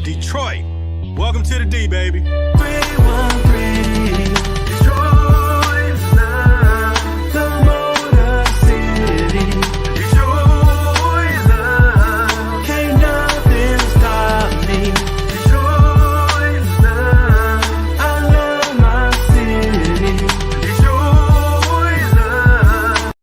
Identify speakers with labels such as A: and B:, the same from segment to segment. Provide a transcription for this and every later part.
A: Detroit, welcome to the D, baby.
B: 313, Detroit's love, the Motor City. Detroit's love, can't nothing stop me. Detroit's love, I love my city. Detroit's love.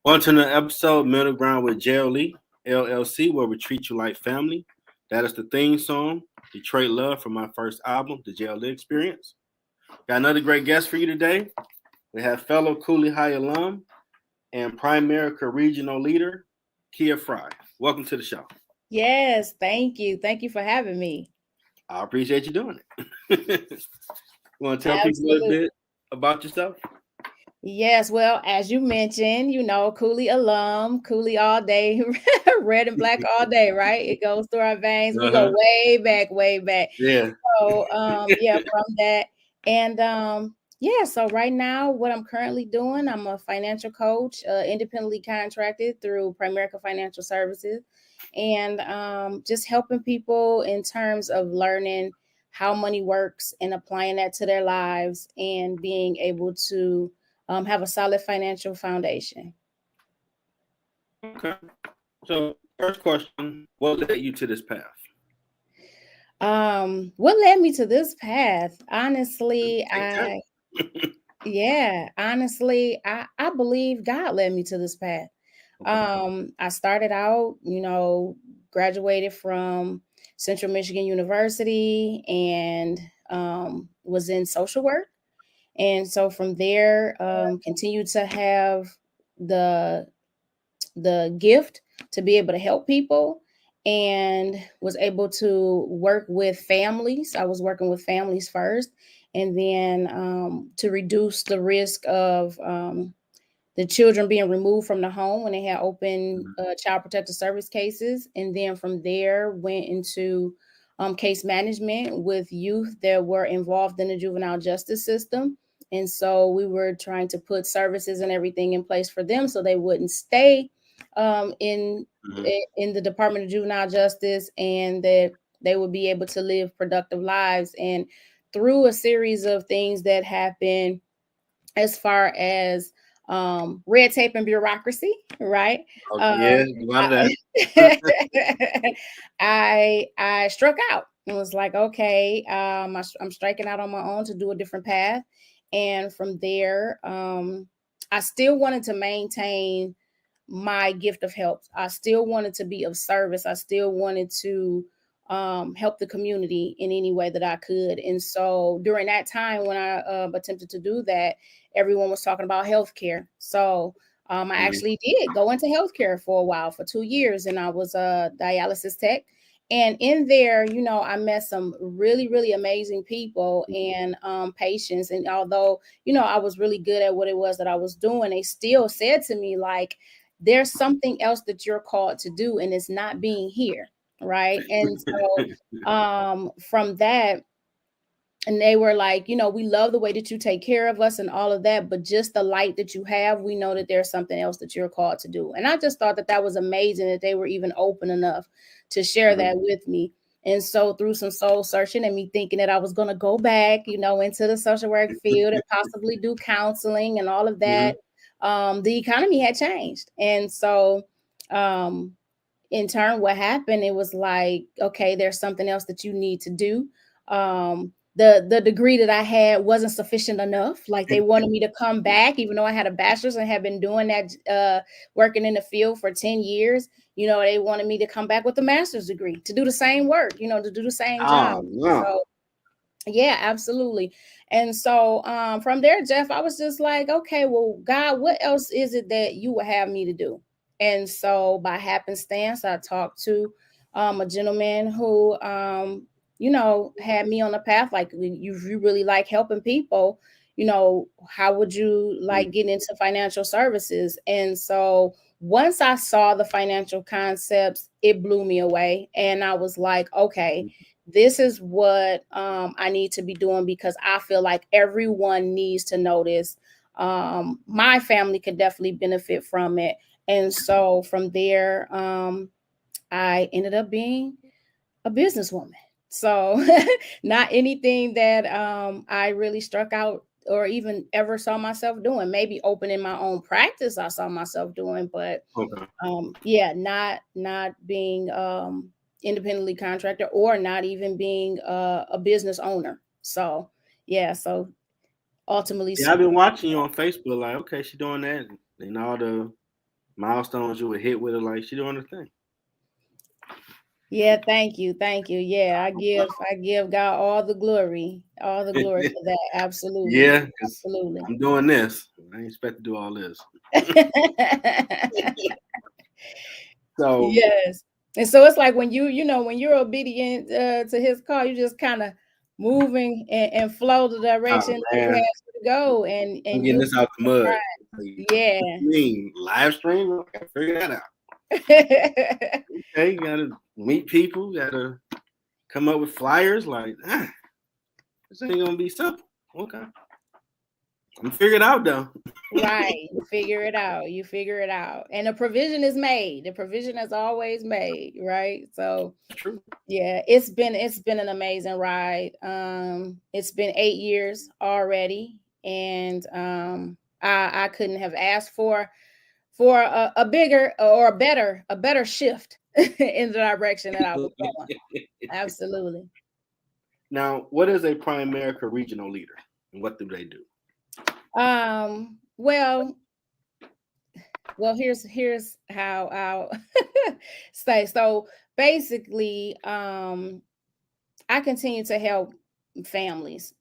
C: On to the episode, Middle Ground with JLE L.L.C, where we treat you like family. That is the theme song, Detroit Love, from my first album, The JLE Experience. Got another great guest for you today. We have fellow Cooley High alum and Primerica regional leader, Khia Fry. Welcome to the show.
D: Yes, thank you. Thank you for having me.
C: I appreciate you doing it. You want to tell people a little bit about yourself?
D: Yes, well, as you mentioned, Cooley alum, Cooley all day, red and black all day, right? It goes through our veins. We go way back.
C: Yeah.
D: So, from that. And, so right now, what I'm currently doing, I'm a financial coach, independently contracted through Primerica Financial Services, and just helping people in terms of learning how money works and applying that to their lives and being able to have a solid financial foundation.
C: Okay. So first question, what led you to this path?
D: What led me to this path? Honestly, I believe God led me to this path. I started out, graduated from Central Michigan University and was in social work. And so from there, continued to have the gift to be able to help people and was able to work with families. I was working with families first, and then to reduce the risk of the children being removed from the home when they had open child protective service cases. And then from there went into case management with youth that were involved in the juvenile justice system. And so we were trying to put services and everything in place for them so they wouldn't stay in the Department of Juvenile Justice, and that they would be able to live productive lives. And through a series of things that happened as far as red tape and bureaucracy, right? I struck out and was like, okay, I'm striking out on my own to do a different path. And from there, I still wanted to maintain my gift of help. I still wanted to be of service. I still wanted to help the community in any way that I could. And so during that time when I attempted to do that, everyone was talking about healthcare. So I actually did go into healthcare for a while, for 2 years, and I was a dialysis tech. And in there, I met some really, really amazing people and patients. And although, I was really good at what it was that I was doing, they still said to me, like, there's something else that you're called to do, and it's not being here. Right. And so from that, and they were like, we love the way that you take care of us and all of that, but just the light that you have, we know that there's something else that you're called to do. And I just thought that was amazing that they were even open enough to share that with me. And so through some soul searching and me thinking that I was going to go back, into the social work field and possibly do counseling and all of that, the economy had changed. And so in turn, what happened, it was like, okay, there's something else that you need to do. The degree that I had wasn't sufficient enough. Like, they wanted me to come back, even though I had a bachelor's and had been doing that, working in the field for 10 years. They wanted me to come back with a master's degree to do the same work, to do the same job. So, yeah, absolutely. And so from there, Jeff, I was just like, okay, well, God, what else is it that you would have me to do? And so by happenstance, I talked to a gentleman who, had me on the path. Like, you really like helping people, how would you like getting into financial services? And so once I saw the financial concepts, it blew me away. And I was like, okay, this is what I need to be doing, because I feel like everyone needs to know this. My family could definitely benefit from it. And so from there, I ended up being a businesswoman. So not anything that I really struck out or even ever saw myself doing. Maybe opening my own practice I saw myself doing, but
C: Okay.
D: yeah, not being independently contractor or not even being a business owner. So yeah, so ultimately
C: Yeah, I've been watching you on Facebook. Like, okay, she doing that, and all the milestones you would hit with her. Like, she doing her thing.
D: yeah, thank you. Thank you. Yeah, I give God all the glory for that. Absolutely.
C: Yeah, because
D: Absolutely.
C: I'm doing this. I ain't expect to do all this. So,
D: Yes. And so it's like when when you're obedient to his call, you just kind of moving and flow the
C: oh
D: direction that he
C: man,
D: has you to go,
C: I'm
D: and
C: getting
D: you'll
C: this
D: be
C: out the mud.
D: surprised.
C: What
D: Yeah.
C: you mean live stream? I gotta figure that out. Okay, you gotta meet people. You gotta come up with flyers. Like, this ain't gonna be simple. Okay, I'm figured out though.
D: Right. You figure it out. You figure it out. And the provision is made. The provision is always made, right? So
C: True.
D: yeah, it's been an amazing ride. It's been 8 years already, and I couldn't have asked for a bigger or a better shift in the direction that I was going. Absolutely.
C: Now, what is a Primerica regional leader, and what do they do?
D: Well, here's how I'll say. So basically, I continue to help families.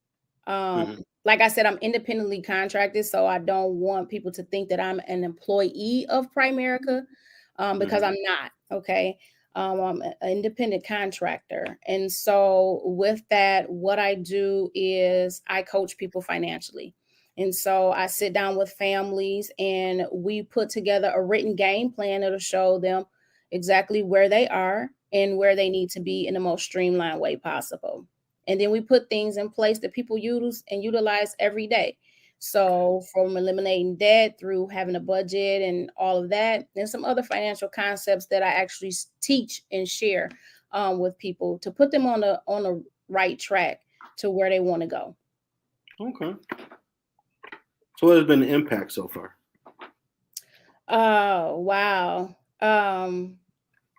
D: Um,
C: Mhm.
D: like I said, I'm independently contracted, so I don't want people to think that I'm an employee of Primerica, because
C: Mhm.
D: I'm not. Okay. I'm an independent contractor. And so, with that, what I do is I coach people financially. And so, I sit down with families and we put together a written game plan that'll show them exactly where they are and where they need to be in the most streamlined way possible. And then we put things in place that people use and utilize every day. So, from eliminating debt through having a budget and all of that, and some other financial concepts that I actually teach and share with people to put them on the right track to where they want to go.
C: Okay. So, what has been the impact so far?
D: Oh, wow.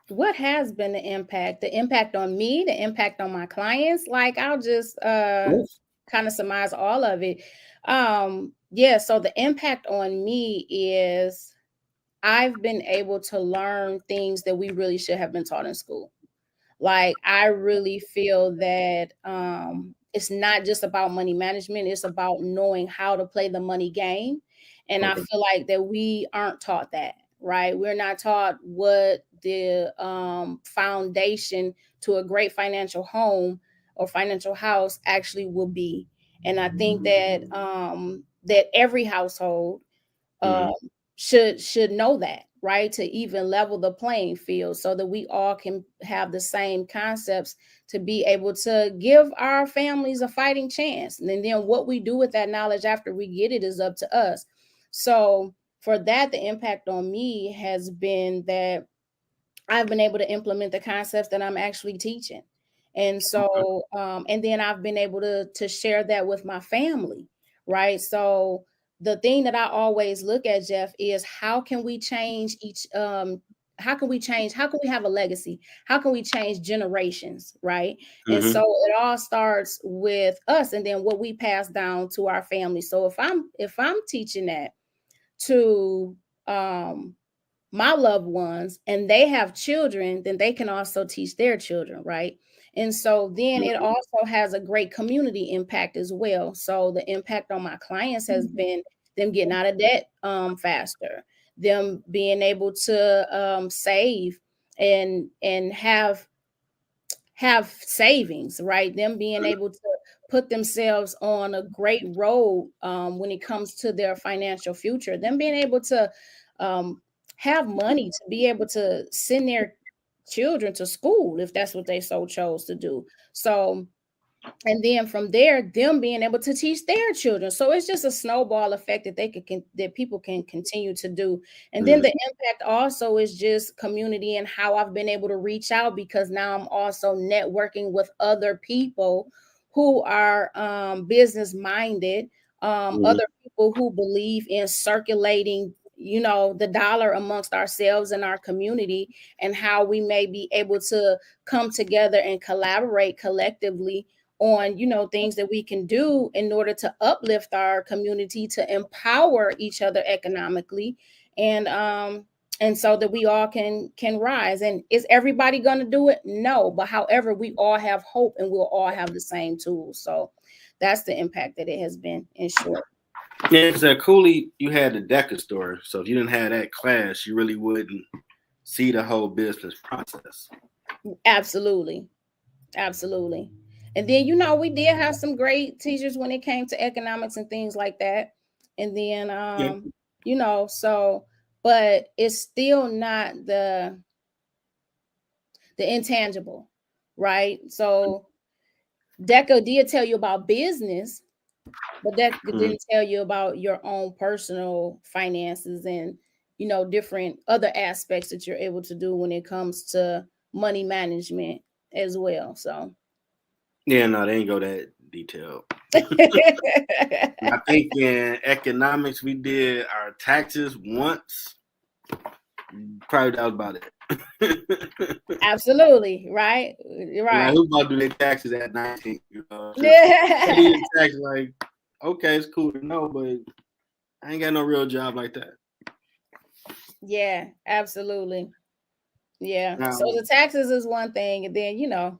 D: What has been the impact? The impact on me, the impact on my clients? Like, I'll just
C: Yes.
D: kind of surmise all of it. Yeah, so the impact on me is I've been able to learn things that we really should have been taught in school. Like, I really feel that it's not just about money management, it's about knowing how to play the money game. And I
C: Okay.
D: feel like that we aren't taught that, right? We're not taught what the foundation to a great financial home or financial house actually will be. And I think that every household um,
C: Mhm.
D: should know that, right? To even level the playing field so that we all can have the same concepts to be able to give our families a fighting chance. And then what we do with that knowledge after we get it is up to us. So for that, the impact on me has been that I've been able to implement the concepts that I'm actually teaching. And
C: Okay.
D: so, and then I've been able to share that with my family, right? So the thing that I always look at, Jeff, is how can we change how can we have a legacy? How can we change generations, right? And so
C: Mhm.
D: it all starts with us and then what we pass down to our family. So if I'm teaching that to um my loved ones and they have children, then they can also teach their children, right? And so then it
C: Mhm.
D: also has a great community impact as well. So the impact on my clients has been them getting out of debt faster, them being able to save and have savings, right? Them being able to put themselves on a great road when it comes to their financial future, them being able to um, have money to be able to send their children to school if that's what they so chose to do. So And then from there, them being able to teach their children. So it's just a snowball effect that that people can continue to do. And then the impact also is just community and how I've been able to reach out, because now I'm also networking with other people who are business minded, other people who believe in circulating, the dollar amongst ourselves and our community, and how we may be able to come together and collaborate collectively on things that we can do in order to uplift our community, to empower each other economically, and so that we all can rise. And is everybody going to do it? No, but however, we all have hope and we'll all have the same tools. So that's the impact that it has been, in short.
C: Yeah, because at Cooley, you had the Deca store. So if you didn't have that class, you really wouldn't see the whole business process.
D: Absolutely. And then, we did have some great teachers when it came to economics and things like that. And then, but it's still not the intangible, right? So DECA did tell you about business, but that didn't tell you about your own personal finances and, different other aspects that you're able to do when it comes to money management as well. So.
C: Yeah, no, they ain't go that detailed. I think in economics, we did our taxes once. Probably that was about it.
D: Absolutely, right.
C: Like, who's about to do their taxes at 19?
D: Yeah.
C: Tax, like, okay, it's cool to know, but I ain't got no real job like that.
D: Yeah, absolutely. Yeah. So the taxes is one thing, and then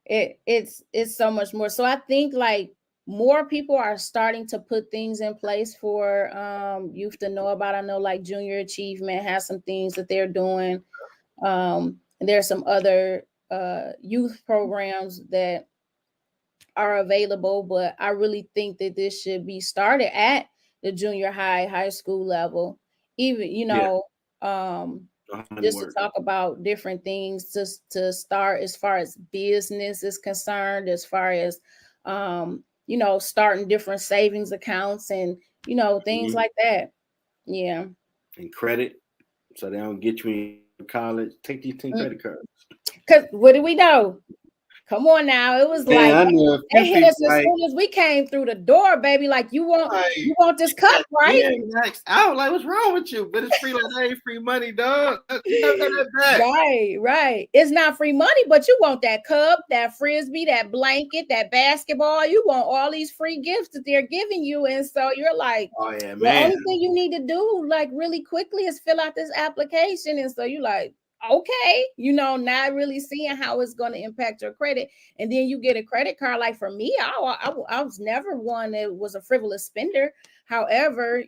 D: it's so much more. So I think like more people are starting to put things in place for youth to know about. I know like Junior Achievement has some things that they're doing. And there's some other youth programs that are available, but I really think that this should be started at the junior high school level, even just to talk about different things to start as far as business is concerned, as far as starting different savings accounts and things like that. Yeah.
C: And credit, so they don't get you in college. Take these 10 credit cards.
D: Because what do we know? Come on now. It was like they hit us as soon as we came through the door, baby. Like, you want this cup, right?
C: Yeah, I was like, what's wrong with you? But it's free, like, that ain't free money, dog.
D: Right. It's not free money, but you want that cup, that frisbee, that blanket, that basketball. You want all these free gifts that they're giving you. And so you're like,
C: oh yeah, man.
D: The only thing you need to do, like, really quickly is fill out this application. And so you're like, okay, not really seeing how it's going to impact your credit. And then you get a credit card. Like for me, I was never one that was a frivolous spender. However,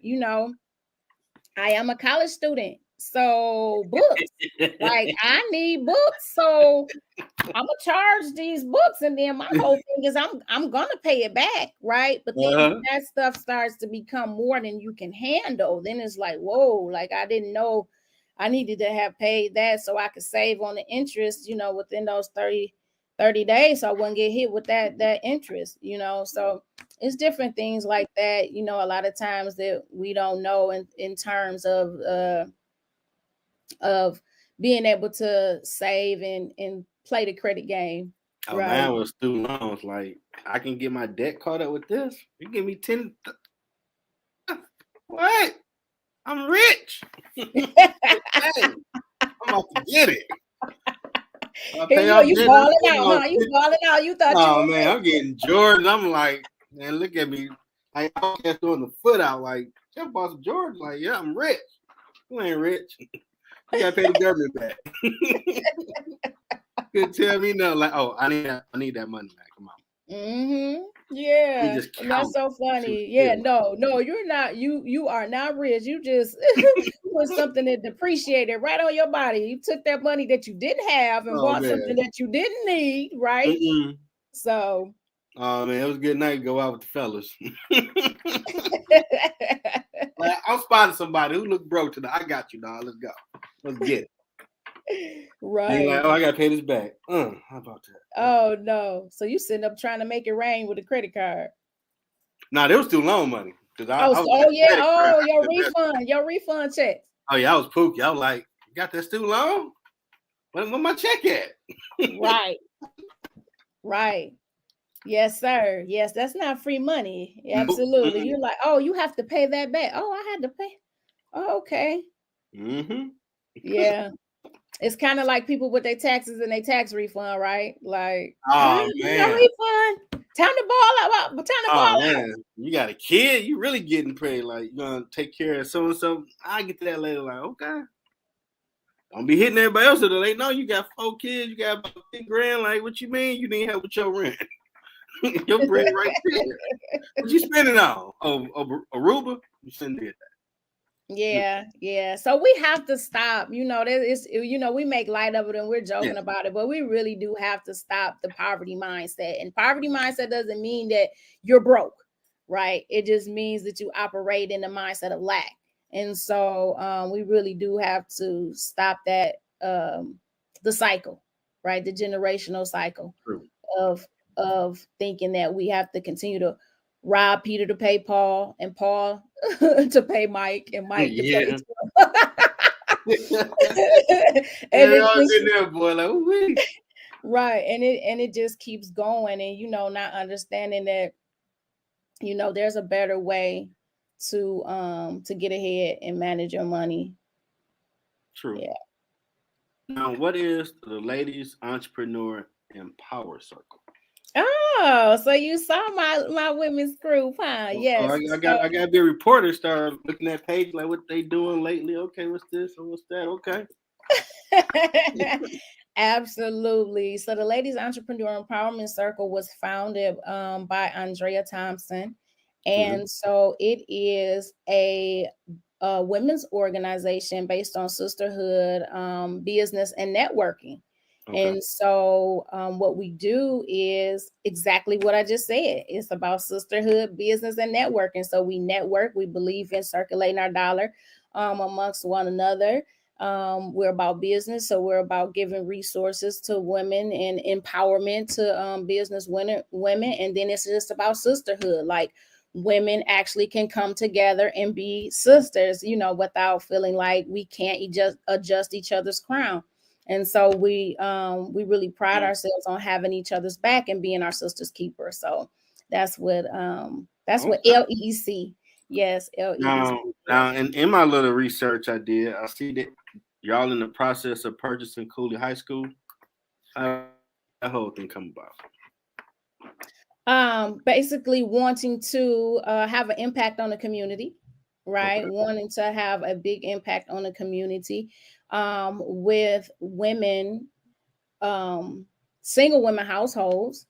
D: I am a college student. So books, like I need books. So I'm gonna charge these books. And then my whole thing is I'm gonna pay it back, right? But then when that stuff starts to become more than you can handle, then it's like, whoa, like I didn't know I needed to have paid that so I could save on the interest, within those 30 days. So I wouldn't get hit with that interest, So it's different things like that, a lot of times that we don't know in terms of being able to save and play the credit game.
C: Oh, right? Man, with student loans, like I can get my debt caught up with this. You give me 10. What? I'm rich. Hey, I'm about to get it.
D: You balling out, huh? You balling out. You thought
C: oh, man, I'm getting Jordan. I'm like, man, look at me. I can't throwing the foot out like, jump off some Jordan. Like, yeah, I'm rich. You ain't rich. You gotta pay the government back. Couldn't tell me nothing. Like, oh, I need that money back. Come on.
D: Mm-hmm. Yeah, that's so funny. Yeah, no, you're not. You are not rich. You just put something that depreciated right on your body. You took that money that you didn't have and bought something that you didn't need, right? Mm-mm. So,
C: oh man, it was a good night to go out with the fellas. Like, I'm spotting somebody who look broke today. I got you, dog. Let's go. Let's get it. You're like, oh, I gotta pay this back. How about that?
D: Oh no. So you sitting up trying to make it rain with a credit card.
C: Nah, there was student loan money.
D: Your refund check.
C: Oh yeah, I was pooky. I was like, you got that student loan? Where my check at?
D: Right. Yes, sir. Yes, that's not free money. Absolutely. You're like, oh, you have to pay that back. Oh, I had to pay. Oh, okay. Yeah. It's kind of like people with their taxes and their tax refund, right? Like,
C: oh man,
D: no refund. Time to ball out.
C: Man, you got a kid, you really getting paid. Like, you're gonna take care of so and so. I'll get to that later. Like, okay. Don't be hitting everybody else. They know you got 4 kids, you got about $10,000. Like, what you mean you didn't help with your rent? Your bread right there. What you spending on? Aruba? You shouldn't do that.
D: Yeah. So we have to stop. We make light of it and we're joking about it, but we really do have to stop the poverty mindset. And poverty mindset doesn't mean that you're broke, right? It just means that you operate in the mindset of lack. And so we really do have to stop that, the cycle, right? The generational cycle of thinking that we have to continue to rob Peter to pay Paul and Paul to pay Mike and Mike to pay and in there, boy, like, right. And it just keeps going, and not understanding that there's a better way to get ahead and manage your money.
C: True. Yeah. Now, what is the Ladies Entrepreneur Empower Circle?
D: Oh, so you saw my women's group, huh? Yes.
C: I gotta be a reporter. Start looking at page, like what they doing lately. Okay, what's this or what's that? Okay.
D: Absolutely. So the Ladies Entrepreneur Empowerment Circle was founded by Andrea Thompson, and so it is a women's organization based on sisterhood, business, and networking. Okay. And so what we do is exactly what I just said. It's about sisterhood, business, and networking. So we network. We believe in circulating our dollar amongst one another. We're about business. So we're about giving resources to women and empowerment to business women. And then it's just about sisterhood. Like, women actually can come together and be sisters, without feeling like we can't adjust each other's crown. And so we really pride ourselves on having each other's back and being our sister's keeper. So that's what LEC. Yes, LEC.
C: Now, in my little research I did, I see that y'all in the process of purchasing Cooley High School. How that whole thing come
D: about? Basically wanting to have an impact on the community, right? Okay. Wanting to have a big impact on the community. With women, single women households,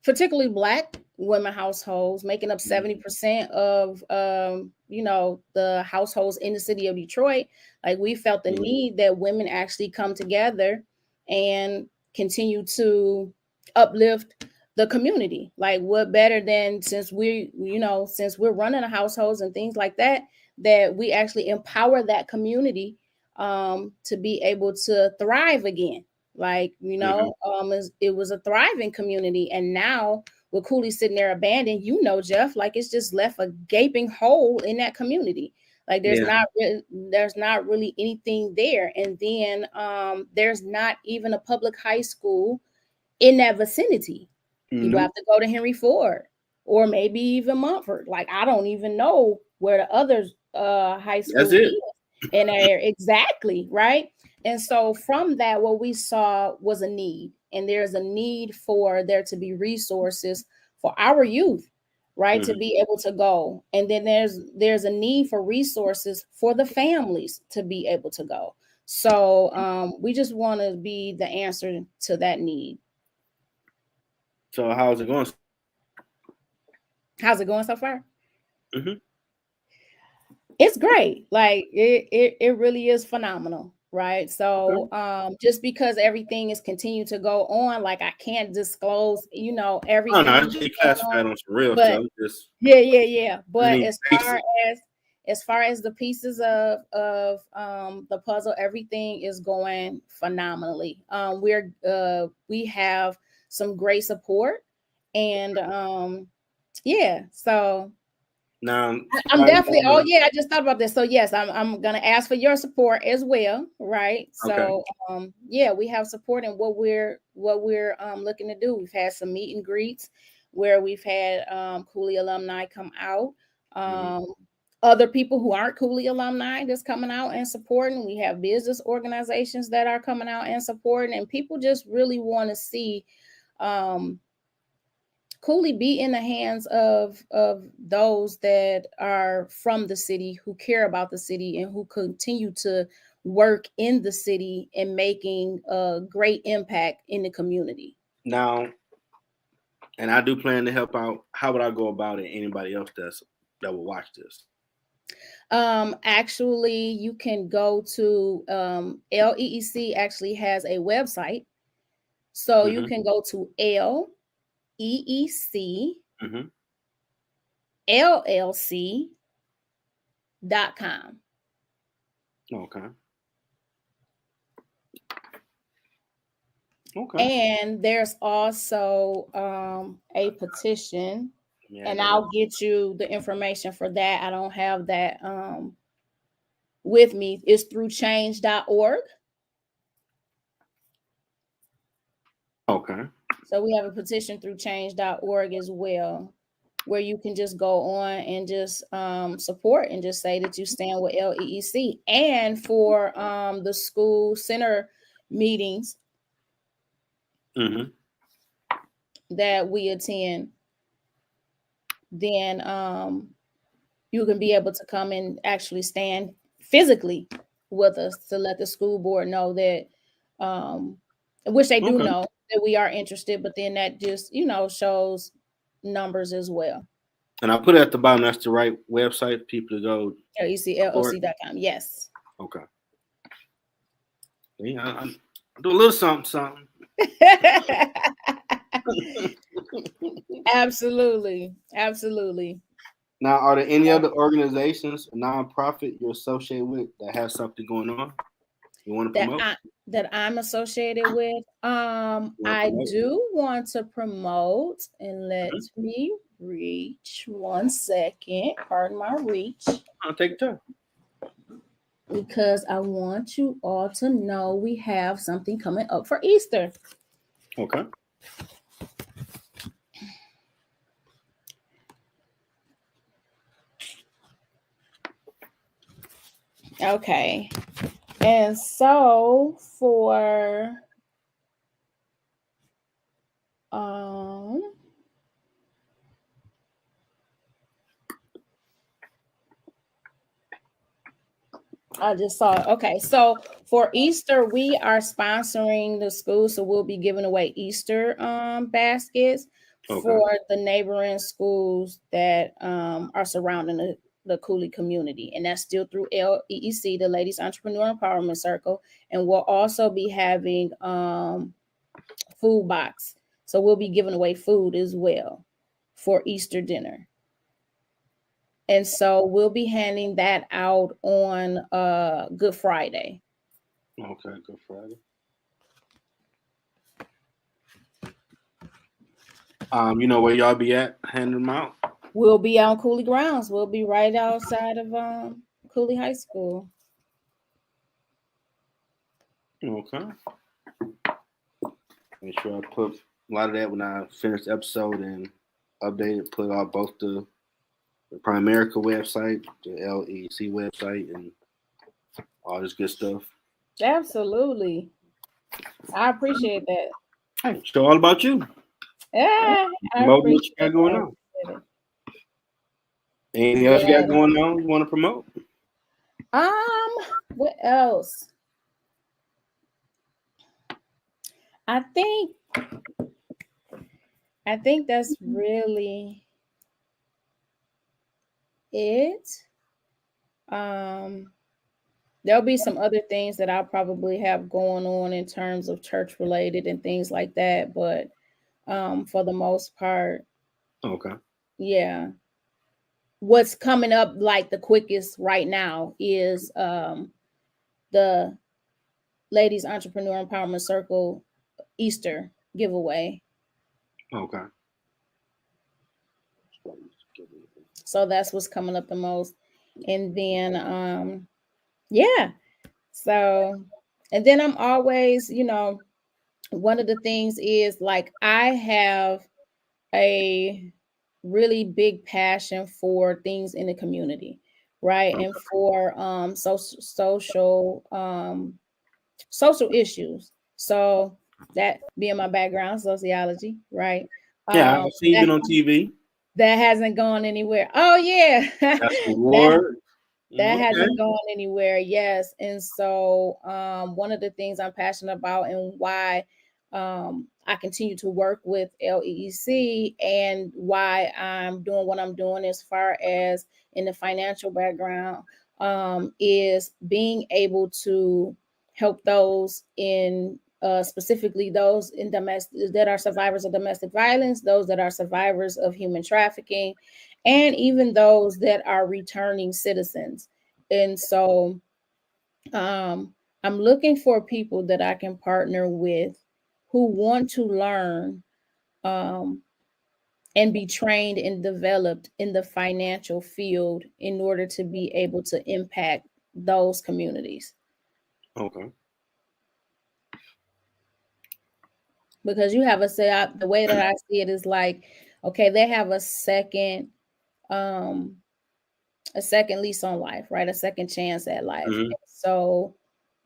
D: particularly Black women households, making up 70% of, the households in the city of Detroit. Like, we felt the need that women actually come together and continue to uplift the community. Like, what better than, since we're running the households and things like that we actually empower that community to be able to thrive again. Like, it was a thriving community. And now with Cooley sitting there abandoned, Jeff, like, it's just left a gaping hole in that community. Like, there's not really anything there. And then there's not even a public high school in that vicinity. You have to go to Henry Ford or maybe even Mumford. Like, I don't even know where the other high school is. And exactly, right? And so from that, what we saw was a need, and there's a need for there to be resources for our youth, right? To be able to go. And then there's a need for resources for the families to be able to go. So we just want to be the answer to that need.
C: So how's it going?
D: How's it going so far? It's great. Like, it really is phenomenal, right? So just because everything is continuing to go on, like, I can't disclose, everything.
C: I just classified on some real stuff.
D: Yeah. But as as far as the pieces of the puzzle, everything is going phenomenally. We have some great support, and yeah, so
C: Now,
D: I'm definitely. Oh yeah, I just thought about this. So yes, I'm gonna ask for your support as well, right?
C: Okay.
D: So yeah, we have support in what we're looking to do. We've had some meet and greets where we've had Cooley alumni come out. Other people who aren't Cooley alumni that's coming out and supporting. We have business organizations that are coming out and supporting, and people just really want to see Cooley be in the hands of those that are from the city, who care about the city, and who continue to work in the city and making a great impact in the community.
C: Now, and I do plan to help out. How would I go about it? Anybody else that will watch this?
D: Actually, you can go to LEEC actually has a website. So you can go to LEEC LLC.com.
C: Okay.
D: And there's also a petition, and I'll get you the information for that. I don't have that with me. It's through change.org.
C: Okay.
D: So we have a petition through change.org as well, where you can just go on and just support and just say that you stand with LEEC. And for the school center meetings that we attend, then you can be able to come and actually stand physically with us to let the school board know that, which they do know that we are interested, but then that just, shows numbers as well.
C: And I put it at the bottom. That's the right website for people to go.
D: LECLLC.com. Yes.
C: Okay. Yeah, I do a little something.
D: Absolutely.
C: Now, are there any other organizations, nonprofit you're associated with that have something going on you want to promote?
D: That I'm associated with? I do want to promote, and let me reach 1 second. Pardon my reach.
C: I'll take your time.
D: Because I want you all to know we have something coming up for Easter.
C: Okay.
D: Okay. And so for I just saw it. Okay, so for Easter, we are sponsoring the school, so we'll be giving away Easter baskets for the neighboring schools that are surrounding the Cooley community, and that's still through LEEC, the Ladies Entrepreneur Empowerment Circle, and we'll also be having food box, so we'll be giving away food as well for Easter dinner. And so we'll be handing that out on Good Friday.
C: Okay, Good Friday. You know where y'all be at handing them out?
D: We'll be on Cooley grounds. We'll be right outside of Cooley High School.
C: Okay. Make sure I put a lot of that when I finish the episode and update it, put out both the Primerica website, the LEC website, and all this good stuff.
D: Absolutely. I appreciate that.
C: Hey, show all about you.
D: Yeah,
C: Promote what you got going on. Anything else you got going on you want to promote?
D: What else? I think that's really it. There'll be some other things that I'll probably have going on in terms of church related and things like that, but for the most part,
C: okay,
D: yeah. what's coming up like the quickest right now is the Ladies Entrepreneur Empowerment Circle Easter giveaway.
C: Okay.
D: So that's what's coming up the most. And then yeah. So and then I'm always, one of the things is like I have a really big passion for things in the community, right? And for social issues. So that being my background, sociology, right?
C: Yeah, I've seen
D: That,
C: you on TV.
D: that hasn't gone anywhere. Oh yeah.
C: That's the
D: that
C: award.
D: that
C: Okay.
D: hasn't gone anywhere. Yes. And so one of the things I'm passionate about and why I continue to work with LEEC and why I'm doing what I'm doing as far as in the financial background is being able to help those in specifically those in domestic that are survivors of domestic violence, those that are survivors of human trafficking, and even those that are returning citizens. And so I'm looking for people that I can partner with who want to learn and be trained and developed in the financial field in order to be able to impact those communities.
C: Okay.
D: Because you have the way that I see it is like, okay, they have a second lease on life, right? A second chance at life.
C: Mm-hmm.
D: So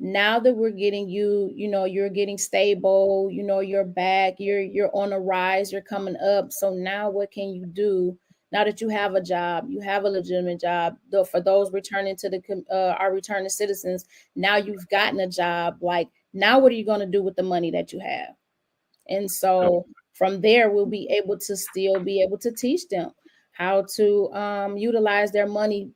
D: now that we're getting you, you're getting stable, you're back, you're on a rise, you're coming up. So now what can you do now that you have a job, you have a legitimate job? Though for those returning to our returning citizens, now you've gotten a job. Like now, what are you going to do with the money that you have? And so from there, we'll be able to still be able to teach them how to utilize their money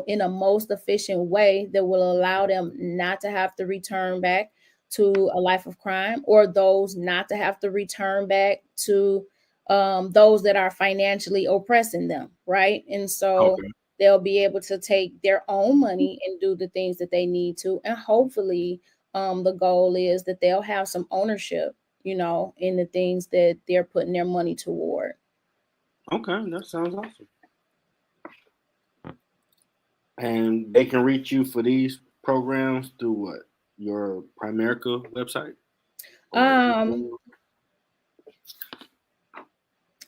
D: in a most efficient way that will allow them not to have to return back to a life of crime, or those not to have to return back to those that are financially oppressing them, right? And so they'll be able to take their own money and do the things that they need to. And hopefully the goal is that they'll have some ownership, in the things that they're putting their money toward.
C: Okay, that sounds awesome. And they can reach you for these programs through what? Your Primerica website?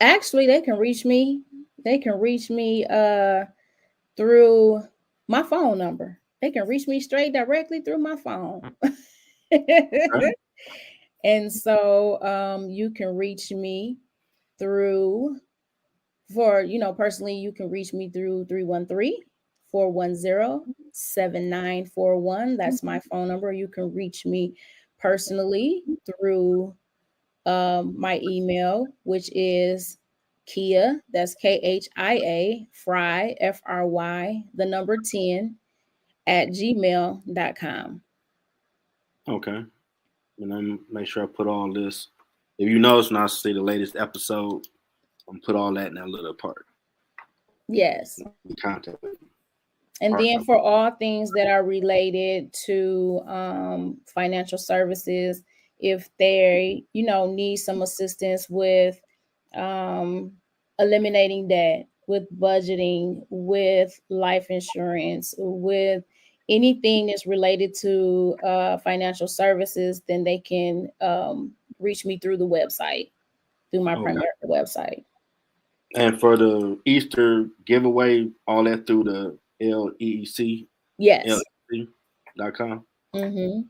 D: Actually, they can reach me. They can reach me through my phone number. They can reach me straight directly through my phone.
C: Okay.
D: And so you can reach me through personally, you can reach me through 313-410-7941. That's my phone number. You can reach me personally through my email, which is Khia, that's Khia Fry, Fry, the number 10 at gmail.com.
C: Okay. And then make sure I put all this. If you notice when I see the latest episode, I'm put all that in that little part.
D: Yes.
C: The contact.
D: And then for all things that are related to financial services, if they, need some assistance with eliminating debt, with budgeting, with life insurance, with anything that's related to financial services, then they can reach me through the website, through my Primerica website.
C: And for the Easter giveaway, all that through the LEEC?
D: Yes.
C: LLC.com?
D: Mm-hmm.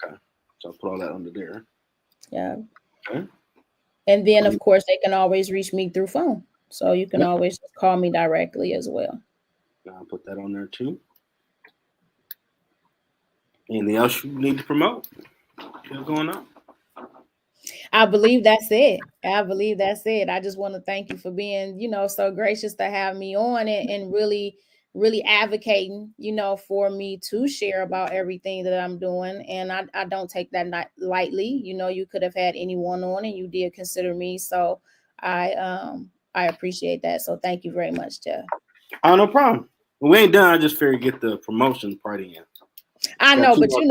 C: Okay. So I'll put all that under there.
D: Yeah.
C: Okay.
D: And then, of course, they can always reach me through phone. So you can always just call me directly as well.
C: I'll put that on there too. Anything else you need to promote? What's going on?
D: I believe that's it. I just want to thank you for being, so gracious to have me on it and really, really advocating, for me to share about everything that I'm doing. And I don't take that lightly. You could have had anyone on and you did consider me. So I appreciate that. So thank you very much, Jeff.
C: Oh, no problem. When we ain't done, I just figured get the promotion part in.
D: I
C: Got
D: know,
C: two
D: but
C: more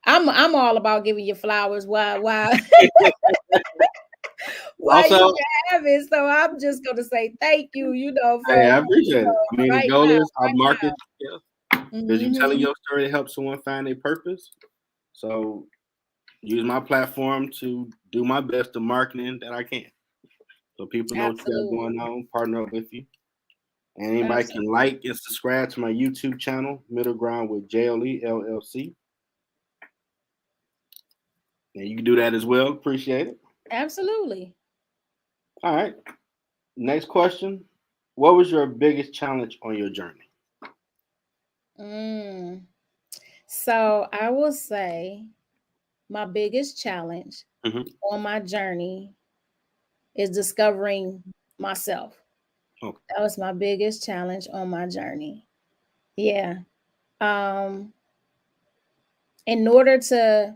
D: I'm all about giving you flowers. Why why
C: Also,
D: you have it? So I'm just gonna say thank you.
C: hey, I
D: From
C: appreciate it. I mean, the
D: right
C: goal
D: now,
C: is our
D: right
C: market,
D: now.
C: because you're telling
D: Mhm.
C: your story to help someone find their purpose. So use my platform to do my best to marketing that I can. So people know what you got
D: Absolutely,
C: going on, partner up with you. And anybody can
D: absolutely,
C: like and subscribe to my YouTube channel, Middle Ground with JLE L.L.C. And you can do that as well. Appreciate it.
D: absolutely.
C: All right. Next question. What was your biggest challenge on your journey?
D: Mm. So I will say my biggest challenge
C: Mm-hmm.
D: on my journey is discovering myself.
C: Okay.
D: That was my biggest challenge on my journey. Yeah. Um, in order to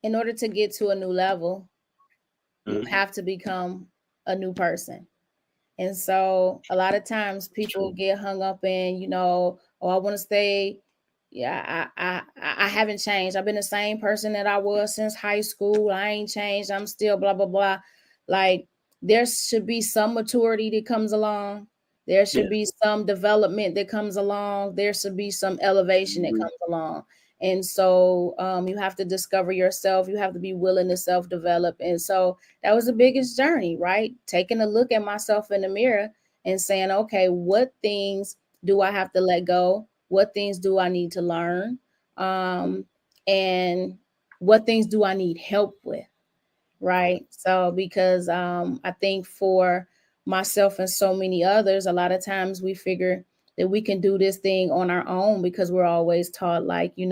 D: get to a new level, you
C: Mm-hmm.
D: have to become a new person. And so a lot of times people
C: True.
D: get hung up in, oh, I want to stay. Yeah, I haven't changed. I've been the same person that I was since high school. I ain't changed. I'm still blah blah blah. Like there should be some maturity that comes along. There
C: Yeah.
D: should be some development that comes along. There should be some elevation that
C: Mhm.
D: comes along. And so you have to discover yourself. You have to be willing to self develop. And so that was the biggest journey, right? Taking a look at myself in the mirror and saying, okay, what things do I have to let go? What things do I need to learn? And what things do I need help with? Right. So, because I think for myself and so many others, a lot of times we figure that we can do this thing on our own because we're always taught, like, you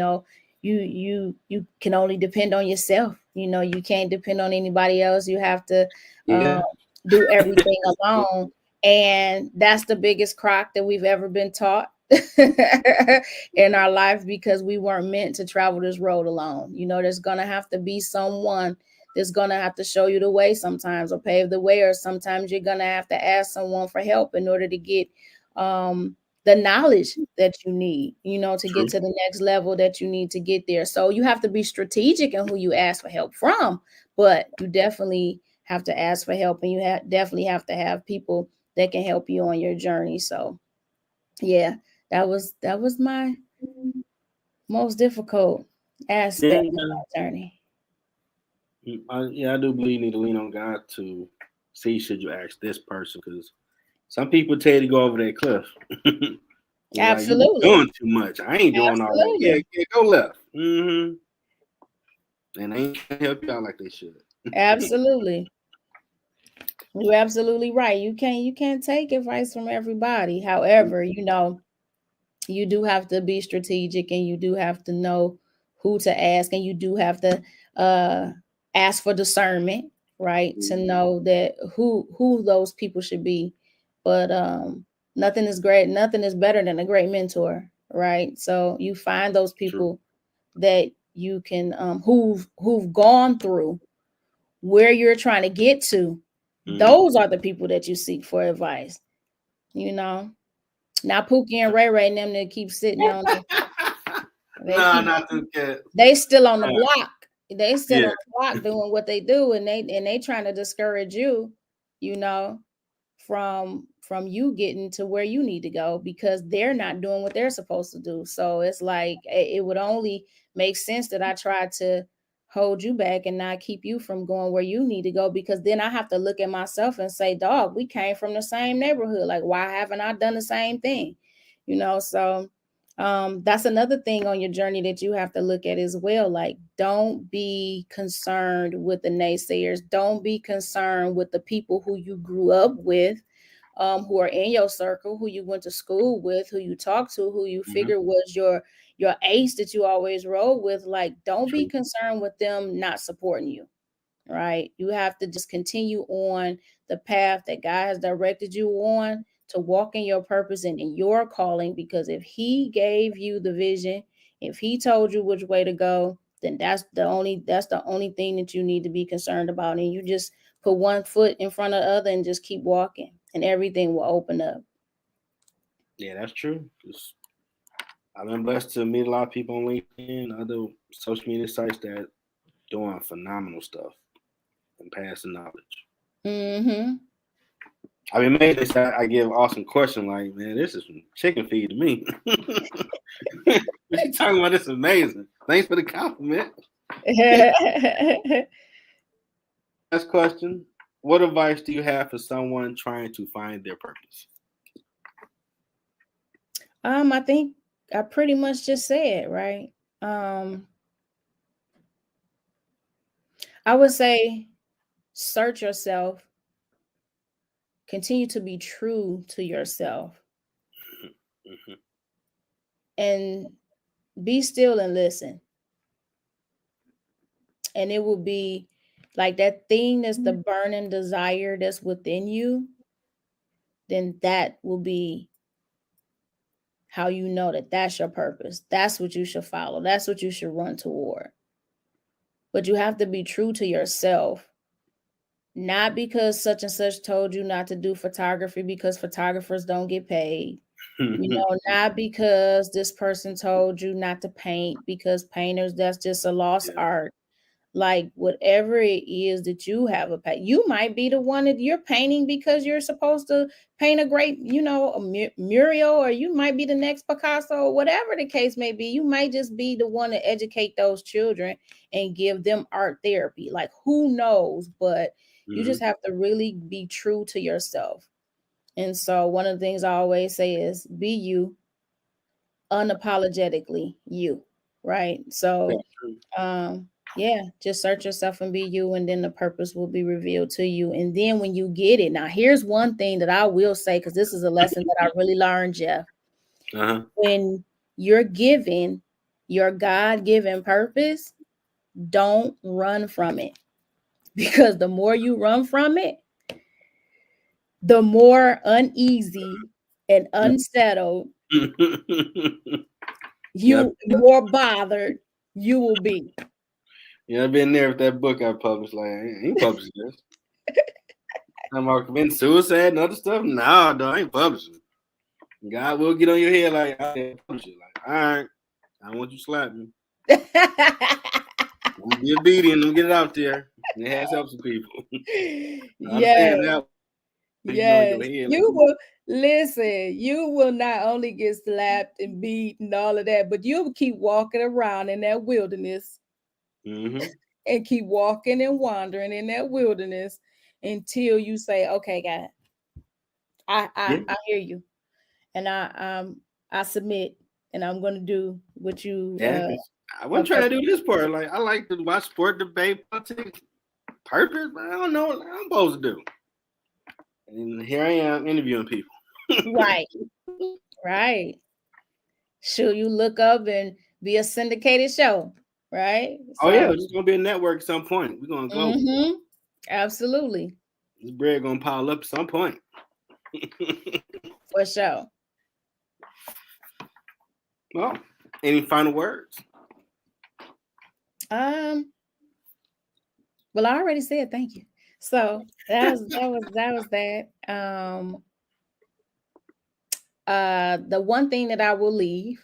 D: can only depend on yourself. You can't depend on anybody else. You have to um,
C: Yeah.
D: do everything alone. And that's the biggest crock that we've ever been taught in our life, because we weren't meant to travel this road alone. There's going to have to be someone that's going to have to show you the way sometimes, or pave the way, or sometimes you're going to have to ask someone for help in order to get the knowledge that you need, to get
C: True.
D: to the next level that you need to get there. So you have to be strategic in who you ask for help from, but you definitely have to ask for help, and you definitely have to have people that can help you on your journey. So yeah, that was my most difficult
C: Yeah.
D: aspect of my journey.
C: Yeah, I do believe you need to lean on God to see should you ask this person, because some people tell you to go over that cliff. You're like, you
D: Absolutely.
C: doing too much. I ain't doing all that. Yeah,
D: Absolutely.
C: yeah, go left. And they ain't gonna help you out like they should.
D: Absolutely. You're absolutely right. You can't take advice from everybody. However, you do have to be strategic, and you do have to know who to ask, and you do have to uh ask for discernment, right? To know that who those people should be. But nothing is great, nothing is better than a great mentor, right? So you find those
C: True.
D: people that you can who've gone through where you're trying to get to.
C: Mm-hmm.
D: Those are the people that you seek for advice, you know. Now Pookie and Ray Ray and them that keep sitting on they
C: No,
D: keep
C: not the cat.
D: they still on the block. They still
C: Yeah,
D: on the block doing what they do, and they trying to discourage you, you know, from you getting to where you need to go, because they're not doing what they're supposed to do. So it's like it would only make sense that I try to hold you back and not keep you from going where you need to go, because then I have to look at myself and say, dog, we came from the same neighborhood. Like, why haven't I done the same thing? So that's another thing on your journey that you have to look at as well. Like, don't be concerned with the naysayers. Don't be concerned with the people who you grew up with, who are in your circle, who you went to school with, who you talked to, who you
C: mm-hmm.
D: figure was your ace that you always rode with. Like, don't be
C: True.
D: concerned with them not supporting you. Right? You have to just continue on the path that God has directed you on, to walk in your purpose and in your calling. Because if He gave you the vision, if He told you which way to go, then that's the only thing that you need to be concerned about. And you just put one foot in front of the other and just keep walking, and everything will open up.
C: Yeah, that's true. I've been blessed to meet a lot of people on LinkedIn, other social media sites that doing phenomenal stuff and passing knowledge.
D: Mm-hmm.
C: I mean, maybe I give awesome question like, man, this is some chicken feed to me. What you talking about? This is amazing. Thanks for the compliment. Last question. What advice do you have for someone trying to find their purpose?
D: I think I pretty much just said, right? I would say search yourself, continue to be true to yourself,
C: Mm-hmm.
D: and be still and listen. And it will be like that thing that's the burning desire that's within you, then that will be how you know that that's your purpose. That's what you should follow. That's what you should run toward. But you have to be true to yourself. Not because such and such told you not to do photography because photographers don't get paid. Not because this person told you not to paint because painters, that's just a lost art. Like whatever it is that you have you might be the one that you're painting because you're supposed to paint a great, a mural, or you might be the next Picasso, or whatever the case may be. You might just be the one to educate those children and give them art therapy. Like who knows? But you just have to really be true to yourself. And so one of the things I always say is be you, unapologetically you, right? So just search yourself and be you, and then the purpose will be revealed to you. And then when you get it, now here's one thing that I will say, because this is a lesson that I really learned, Jeff. When you're given your God-given purpose, don't run from it, because the more you run from it, the more uneasy and unsettled more bothered you will be.
C: Yeah, I've been there with that book I published. Like, I ain't publishing this. I'm about committing suicide and other stuff. No, dog, I ain't publishing. God will get on your head like, I didn't publish it. Like, all right, I don't want you to slap me. I'm gonna be obedient and get it out there. And it has helped some people.
D: Yes. You will listen. You will not only get slapped and beat and all of that, but you'll keep walking around in that wilderness and keep walking and wandering in that wilderness until you say, "Okay, God, I hear you, and I submit, and I'm going to do what you."
C: I wasn't trying to do this part. Like, I like to watch sport, debate, politics, purpose, but I don't know what I'm supposed to do. And here I am interviewing people.
D: Right. Should you look up and be a syndicated show, right?
C: So, it's gonna be a network at some point. We're gonna go.
D: Absolutely.
C: This bread gonna pile up at some point.
D: For sure.
C: Well, any final words?
D: Well, I already said thank you. So that was that. The one thing that I will leave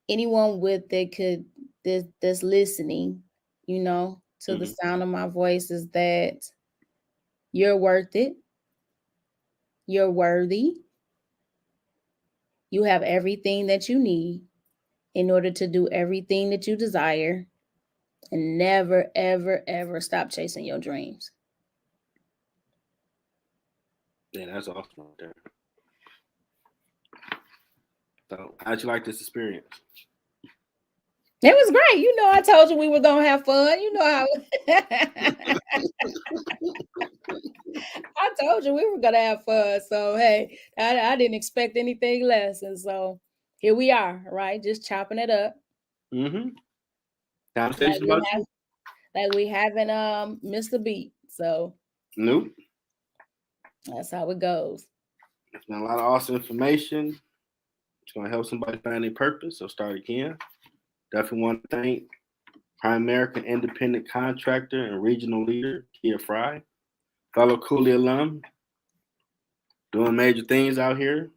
D: anyone with that's listening, to the sound of my voice, is that you're worth it. You're worthy. You have everything that you need in order to do everything that you desire, and never, ever, ever stop chasing your dreams.
C: Yeah, that's awesome right there. So, how'd you like this experience?
D: It was great. I told you we were gonna have fun. How I told you we were gonna have fun. So hey, I didn't expect anything less, and so here we are, right? Just chopping it up.
C: Conversation about you.
D: Like we haven't missed a beat. So
C: nope.
D: That's how it goes.
C: It's been a lot of awesome information. It's gonna help somebody find their purpose. So start again. Definitely want to thank Primerica independent contractor and regional leader Khia Fry, fellow Cooley alum. doing major things out here.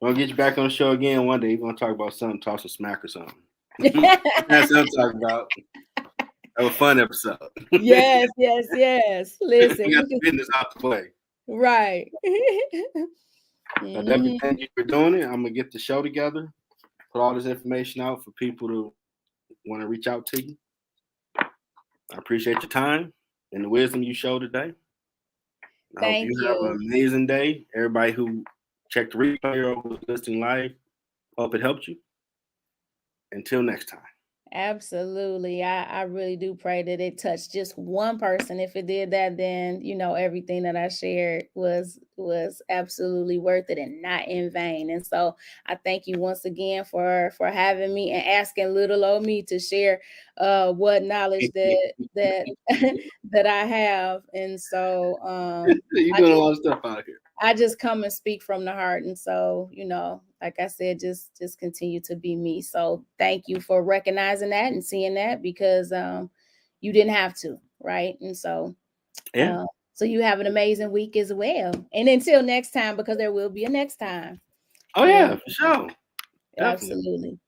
C: We'll get you back on the show again one day. We're gonna talk about something, talk some smack or something. That's what I'm talking about. Have a fun episode.
D: Yes. Listen,
C: We got the business out the way.
D: right.
C: So Debbie, thank you for doing it. I'm gonna get the show together, put all this information out for people to want to reach out to you. I appreciate your time and the wisdom you showed today. I hope
D: Thank
C: you have an amazing day. Everybody who checked the replay or was listening live, hope it helped you. Until next time.
D: Absolutely. I really do pray that it touched just one person. If it did that, then everything that I shared was absolutely worth it and not in vain. And so I thank you once again for having me and asking little old me to share what knowledge that that I have. And so
C: you're doing a lot of stuff out here.
D: I just come and speak from the heart. And so, like I said, just continue to be me. So thank you for recognizing that and seeing that, because you didn't have to, right? And so, so you have an amazing week as well. And until next time, because there will be a next time.
C: Oh, yeah, for sure.
D: Absolutely.